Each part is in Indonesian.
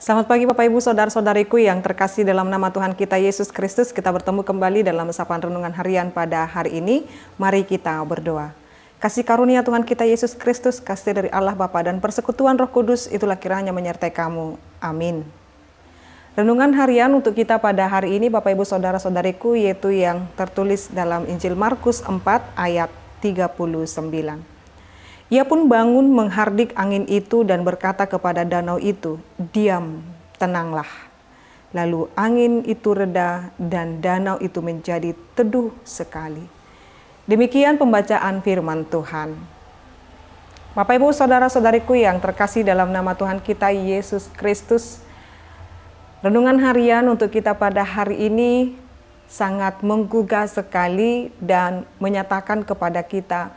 Selamat pagi Bapak Ibu Saudara-saudariku yang terkasih dalam nama Tuhan kita Yesus Kristus. Kita bertemu kembali dalam sapaan renungan harian pada hari ini. Mari kita berdoa. Kasih karunia Tuhan kita Yesus Kristus, kasih dari Allah Bapa dan persekutuan Roh Kudus, itulah kiranya menyertai kamu. Amin. Renungan harian untuk kita pada hari ini Bapak Ibu Saudara-saudariku, yaitu yang tertulis dalam Injil Markus 4 ayat 39. Ia pun bangun menghardik angin itu dan berkata kepada danau itu, "Diam, tenanglah." Lalu angin itu reda dan danau itu menjadi teduh sekali. Demikian pembacaan firman Tuhan. Bapak Ibu Saudara-saudariku yang terkasih dalam nama Tuhan kita Yesus Kristus, renungan harian untuk kita pada hari ini sangat menggugah sekali dan menyatakan kepada kita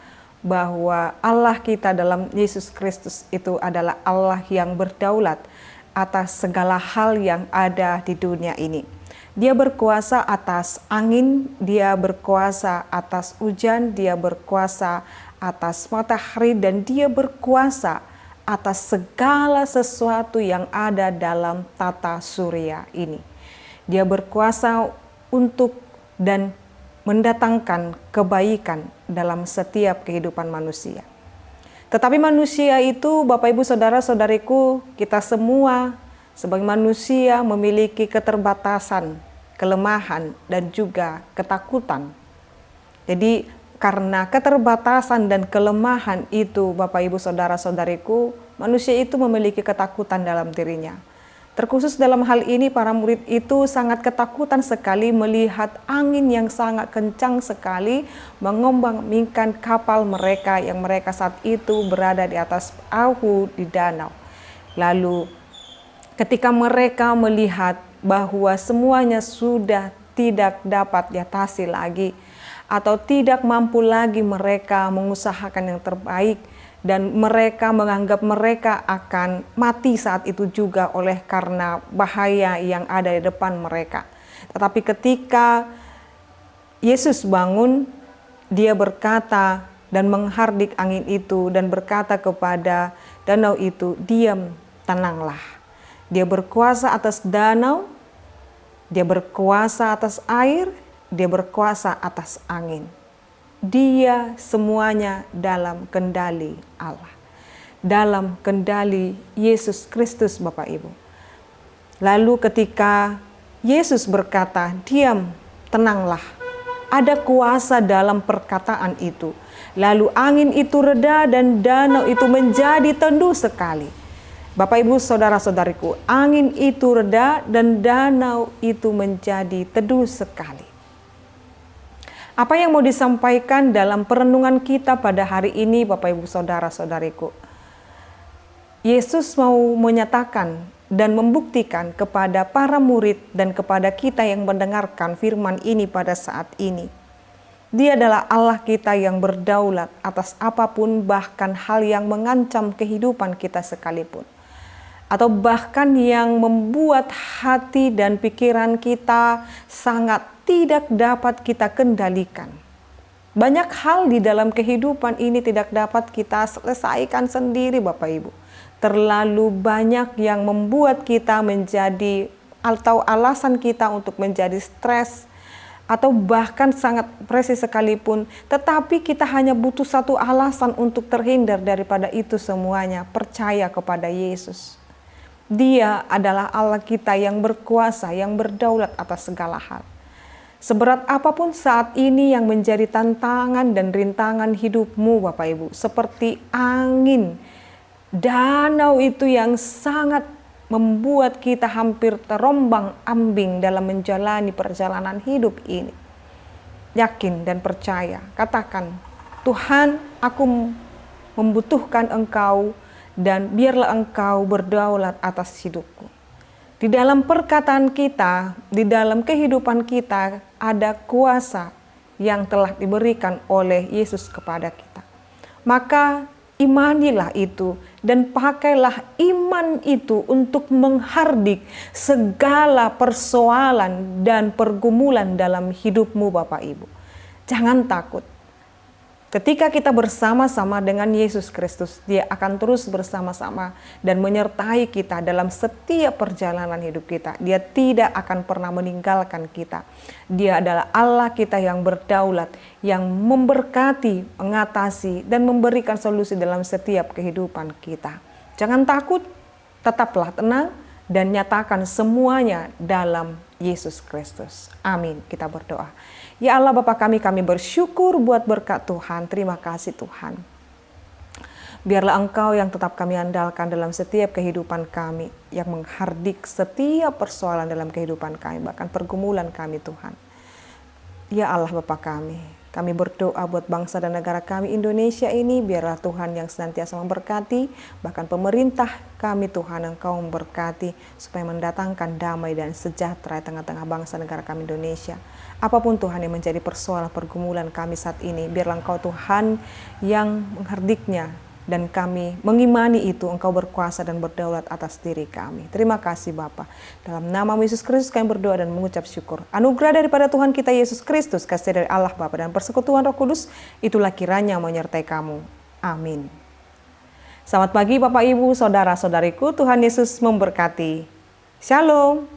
bahwa Allah kita dalam Yesus Kristus itu adalah Allah yang berdaulat atas segala hal yang ada di dunia ini. Dia berkuasa atas angin, dia berkuasa atas hujan, dia berkuasa atas matahari, dan dia berkuasa atas segala sesuatu yang ada dalam tata surya ini. Dia berkuasa untuk dan mendatangkan kebaikan dalam setiap kehidupan manusia. Tetapi manusia itu, Bapak Ibu Saudara-saudariku, kita semua sebagai manusia memiliki keterbatasan, kelemahan, dan juga ketakutan. Jadi karena keterbatasan dan kelemahan itu, Bapak Ibu Saudara-saudariku, manusia itu memiliki ketakutan dalam dirinya. Terkhusus dalam hal ini para murid itu sangat ketakutan sekali melihat angin yang sangat kencang sekali mengombang-ambingkan kapal mereka yang mereka saat itu berada di atas perahu di danau. Lalu ketika mereka melihat bahwa semuanya sudah tidak dapat diatasi lagi atau tidak mampu lagi mereka mengusahakan yang terbaik, dan mereka menganggap mereka akan mati saat itu juga oleh karena bahaya yang ada di depan mereka. Tetapi ketika Yesus bangun, dia berkata dan menghardik angin itu dan berkata kepada danau itu, "Diam, tenanglah." Dia berkuasa atas danau, dia berkuasa atas air, dia berkuasa atas angin. Dia semuanya dalam kendali Allah, dalam kendali Yesus Kristus Bapak Ibu. Lalu ketika Yesus berkata, "Diam, tenanglah," ada kuasa dalam perkataan itu. Lalu angin itu reda dan danau itu menjadi teduh sekali. Bapak Ibu Saudara-saudariku, angin itu reda dan danau itu menjadi teduh sekali. Apa yang mau disampaikan dalam perenungan kita pada hari ini Bapak Ibu Saudara-saudariku? Yesus mau menyatakan dan membuktikan kepada para murid dan kepada kita yang mendengarkan firman ini pada saat ini. Dia adalah Allah kita yang berdaulat atas apapun, bahkan hal yang mengancam kehidupan kita sekalipun. Atau bahkan yang membuat hati dan pikiran kita sangat tidak dapat kita kendalikan. Banyak hal di dalam kehidupan ini tidak dapat kita selesaikan sendiri Bapak Ibu. Terlalu banyak yang membuat kita menjadi atau alasan kita untuk menjadi stres atau bahkan sangat depresi sekalipun. Tetapi kita hanya butuh satu alasan untuk terhindar daripada itu semuanya. Percaya kepada Yesus. Dia adalah Allah kita yang berkuasa, yang berdaulat atas segala hal. Seberat apapun saat ini yang menjadi tantangan dan rintangan hidupmu Bapak Ibu, seperti angin, danau itu yang sangat membuat kita hampir terombang-ambing dalam menjalani perjalanan hidup ini. Yakin dan percaya, katakan, "Tuhan, aku membutuhkan Engkau dan biarlah Engkau berdaulat atas hidupku." Di dalam perkataan kita, di dalam kehidupan kita, ada kuasa yang telah diberikan oleh Yesus kepada kita. Maka imanilah itu dan pakailah iman itu untuk menghardik segala persoalan dan pergumulan dalam hidupmu Bapak Ibu. Jangan takut. Ketika kita bersama-sama dengan Yesus Kristus, Dia akan terus bersama-sama dan menyertai kita dalam setiap perjalanan hidup kita. Dia tidak akan pernah meninggalkan kita. Dia adalah Allah kita yang berdaulat, yang memberkati, mengatasi, dan memberikan solusi dalam setiap kehidupan kita. Jangan takut, tetaplah tenang, dan nyatakan semuanya dalam Yesus Kristus. Amin. Kita berdoa. Ya Allah Bapa kami bersyukur buat berkat Tuhan. Terima kasih Tuhan. Biarlah Engkau yang tetap kami andalkan dalam setiap kehidupan kami, yang menghardik setiap persoalan dalam kehidupan kami, bahkan pergumulan kami Tuhan. Ya Allah Bapa kami berdoa buat bangsa dan negara kami Indonesia ini, biarlah Tuhan yang senantiasa memberkati, bahkan pemerintah kami Tuhan Engkau memberkati, supaya mendatangkan damai dan sejahtera di tengah-tengah bangsa negara kami Indonesia. Apapun Tuhan yang menjadi persoalan pergumulan kami saat ini, biarlah Engkau Tuhan yang menghardiknya, dan kami mengimani itu Engkau berkuasa dan berdaulat atas diri kami. Terima kasih Bapa. Dalam nama Yesus Kristus kami berdoa dan mengucap syukur. Anugerah daripada Tuhan kita Yesus Kristus, kasih dari Allah Bapa dan persekutuan Roh Kudus, itulah kiranya menyertai kamu. Amin. Selamat pagi Bapak Ibu, Saudara-saudariku, Tuhan Yesus memberkati. Shalom.